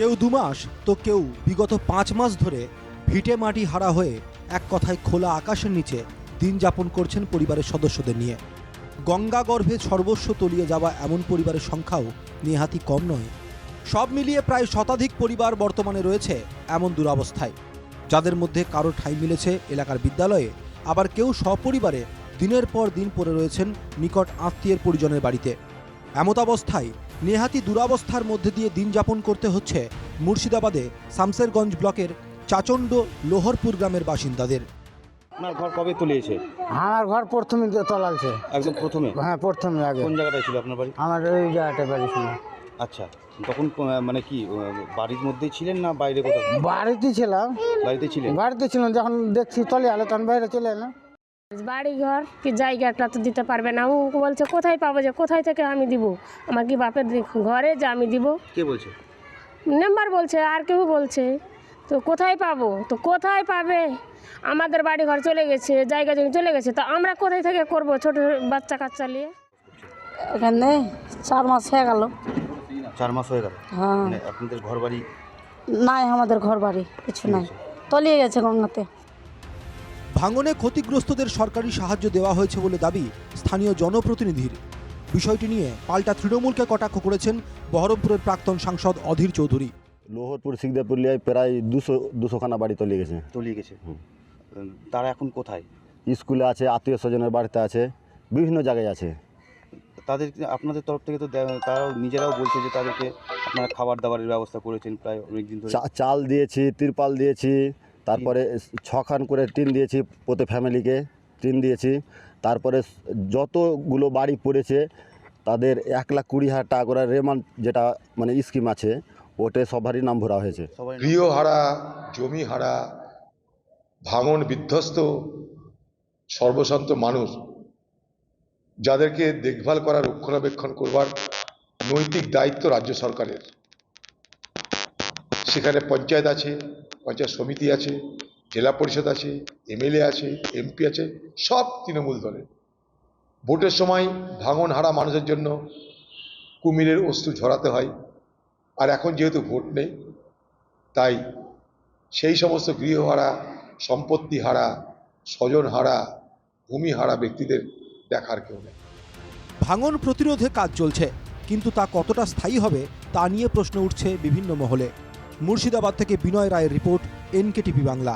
কেউ 2 মাস তো কেউ বিগত 5 মাস ধরে ভিটে মাটি হারা হয়ে এক কথায় খোলা আকাশের নিচে দিন যাপন করছেন পরিবারের সদস্যদের নিয়ে। গঙ্গা গর্ভে সর্বস্ব তলিয়ে যাওয়া এমন পরিবারের সংখ্যাও নেহাতি কম নয়। সব মিলিয়ে প্রায় শতাধিক পরিবার বর্তমানে রয়েছে এমন দুরবস্থায়, যাদের মধ্যে কারো ঠাঁই মিলেছে এলাকার বিদ্যালয়ে, আবার কেউ সপরিবারে দিনের পর দিন পড়ে রয়েছেন নিকট আত্মীয়ের পরিজনের বাড়িতে। এমতাবস্থায় নেহাতি দুরাবস্থার মধ্যে দিয়ে দিন যাপন করতে হচ্ছে মুর্শিদাবাদে শামসেরগঞ্জ ব্লকের চাচণ্ড লোহরপুর গ্রামের বাসিন্দাদের। আপনার ঘর কবে তলিয়েছে? আমার ঘর প্রথমে তলালছে। একদম প্রথমে? হ্যাঁ, প্রথমে আগে। কোন জায়গাটায় ছিল আপনার বাড়ি? আমার ওই জায়গাটা বাড়ি ছিল। আচ্ছা, তখন মানে কি বাড়ির মধ্যেই ছিলেন না বাইরে কোথাও? বাড়িতে ছিলাম। বাড়িতে ছিলেন? বাড়িতে ছিলাম, যখন দেখছি তলে আলো তখন বাইরে চলে এলাম। বাড়ি ঘর কি জায়গাটা তো দিতে পারবে না। ও বলছে কোথায় পাবো, যে কোথায় থেকে আমি দিব? আমার কি বাপের ঘরে যে আমি দিব? কে বলছে? মেম্বার বলছে, আর কেউ বলছে। তো কোথায় পাবো? তো কোথায় পাবে? আমাদের বাড়ি ঘর চলে গেছে, জায়গা জমি চলে গেছে, তো আমরা কোথায় থেকে করব ছোট বাচ্চা কাচ্চা নিয়ে? এখানে 4 মাস হয়ে গেল। 4 মাস হয়ে গেল? হ্যাঁ। মানে আপনাদের ঘর বাড়ি নাই, আমাদের ঘর বাড়ি কিছু নাই, তলিয়ে গেছে গঙ্গাতে। ভাঙনে ক্ষতিগ্রস্তদের সরকারি সাহায্য দেওয়া হয়েছে বলে দাবি স্থানীয় জনপ্রতিনিধির। বিষয়টি নিয়ে পাল্টা তৃণমূলকে কটাক্ষ করেছেন বহরমপুরের প্রাক্তন সাংসদ অধীর চৌধুরী। লোহরপুর শিকদারপুলিয়ায় প্রায় 200খানা বাড়ি তলিয়ে গেছে। তলিয়ে গেছে? তারা এখন কোথায়? স্কুলে আছে, আত্মীয় স্বজনের বাড়িতে আছে, বিভিন্ন জায়গায় আছে। তাদের আপনাদের তরফ থেকে তো তারাও নিজেরাও বলছে যে তাদেরকে আপনারা খাবার দাবারের ব্যবস্থা করেছেন প্রায় অনেকদিন ধরে। চাল দিয়েছি, তিরপাল দিয়েছি, তারপরে 6খান করে টিন দিয়েছি, প্রতি ফ্যামিলিকে টিন দিয়েছি। তারপরে যতগুলো বাড়ি পড়েছে তাদের 1,20,000 টাকা করে রেমান্ড, যেটা মানে স্কিম আছে, ওতে সবারই নাম ভরা হয়েছে। গৃহহারা, জমি হারা, ভাঙন বিধ্বস্ত সর্বশান্ত মানুষ, যাদেরকে দেখভাল করা, রক্ষণাবেক্ষণ করবার নৈতিক দায়িত্ব রাজ্য সরকারের। সেখানে পঞ্চায়েত আছে, পঞ্চায়েত সমিতি আছে, জেলা পরিষদ আছে, এমএলএ আছে, এমপি আছে, সব তৃণমূল দলের। ভোটের সময় ভাঙন হারা মানুষের জন্য কুমিরের অস্ত্র ঝরাতে হয়। আর এখন যেহেতু ভোট নেই, তাই সেই সমস্ত গৃহহারা, সম্পত্তি হারা, স্বজন হারা, ভূমি হারা ব্যক্তিদের দেখার কেউ নেই। ভাঙন প্রতিরোধে কাজ চলছে, কিন্তু তা কতটা স্থায়ী হবে তা নিয়ে প্রশ্ন উঠছে বিভিন্ন মহলে। মুর্শিদাবাদ থেকে বিনয় রায়ের রিপোর্ট, NKTV বাংলা।